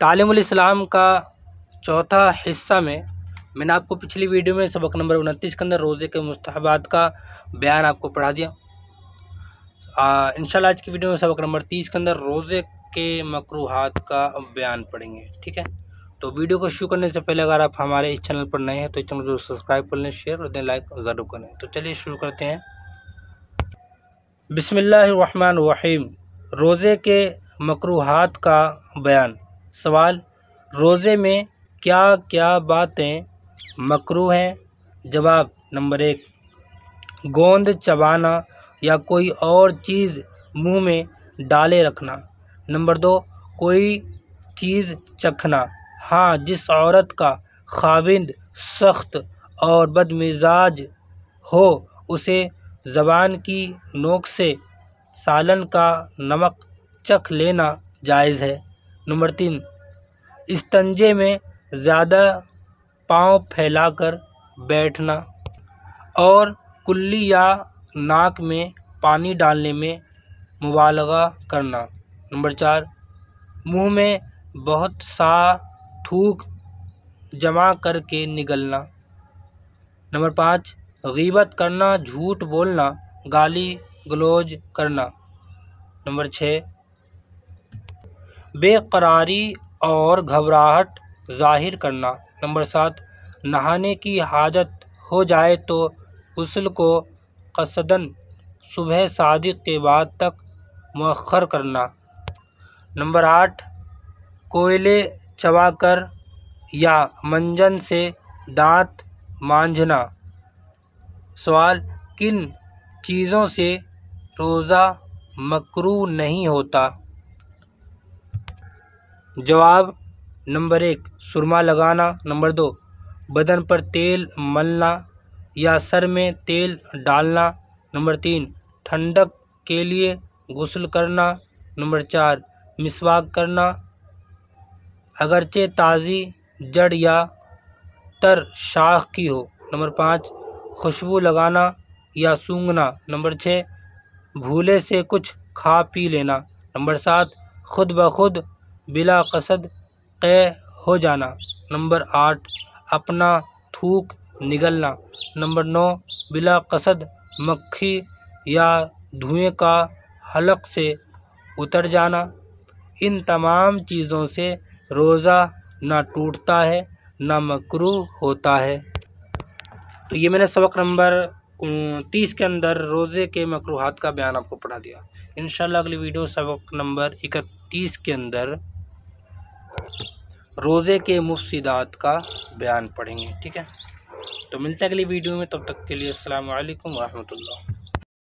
تعلیم الاسلام کا چوتھا حصہ میں نے آپ کو پچھلی ویڈیو میں سبق نمبر 29 کے اندر روزے کے مستحبات کا بیان آپ کو پڑھا دیا۔ انشاءاللہ آج کی ویڈیو میں سبق نمبر 30 کے اندر روزے کے مکروہات کا بیان پڑھیں گے، ٹھیک ہے۔ تو ویڈیو کو شروع کرنے سے پہلے اگر آپ ہمارے اس چینل پر نئے ہیں تو اس چینل کو سبسکرائب کر لیں، شیئر کر دیں، لائک ضرور کریں۔ تو چلیے شروع کرتے ہیں۔ بسم اللہ الرحمن الرحیم۔ روزے کے مکروہات کا بیان۔ سوال: روزے میں کیا کیا باتیں مکروہ ہیں؟ جواب: نمبر 1، گوند چبانا یا کوئی اور چیز منہ میں ڈالے رکھنا۔ نمبر 2، کوئی چیز چکھنا۔ ہاں، جس عورت کا خاوند سخت اور بد مزاج ہو اسے زبان کی نوک سے سالن کا نمک چکھ لینا جائز ہے۔ نمبر 3، استنجے میں زیادہ پاؤں پھیلا کر بیٹھنا اور کلی یا ناک میں پانی ڈالنے میں مبالغہ کرنا۔ نمبر 4، منہ میں بہت سا تھوک جمع کر کے نگلنا۔ نمبر 5، غیبت کرنا، جھوٹ بولنا، گالی گلوچ کرنا۔ نمبر 6، بے قراری اور گھبراہٹ ظاہر کرنا۔ نمبر 7، نہانے کی حاجت ہو جائے تو غسل کو قصداً صبح صادق کے بعد تک مؤخر کرنا۔ نمبر 8، کوئلے چبا کر یا منجن سے دانت مانجھنا۔ سوال: کن چیزوں سے روزہ مکروہ نہیں ہوتا؟ جواب: نمبر 1، سرما لگانا۔ نمبر 2، بدن پر تیل ملنا یا سر میں تیل ڈالنا۔ نمبر 3، ٹھنڈک کے لیے غسل کرنا۔ نمبر 4، مسواک کرنا اگرچہ تازی جڑ یا تر شاخ کی ہو۔ نمبر 5، خوشبو لگانا یا سونگھنا۔ نمبر 6، بھولے سے کچھ کھا پی لینا۔ نمبر 7، خود بخود بلا قصد قے ہو جانا۔ نمبر 8، اپنا تھوک نگلنا۔ نمبر 9، بلا قصد مکھی یا دھوئیں کا حلق سے اتر جانا۔ ان تمام چیزوں سے روزہ نہ ٹوٹتا ہے نہ مکروہ ہوتا ہے۔ تو یہ میں نے سبق نمبر 30 کے اندر روزے کے مکروہات کا بیان آپ کو پڑھا دیا۔ انشاءاللہ اگلی ویڈیو سبق نمبر 31 کے اندر روزے کے مفسدات کا بیان پڑھیں گے، ٹھیک ہے۔ تو ملتے ہیں اگلی ویڈیو میں، تب تک کے لیے السلام علیکم ورحمۃ اللہ۔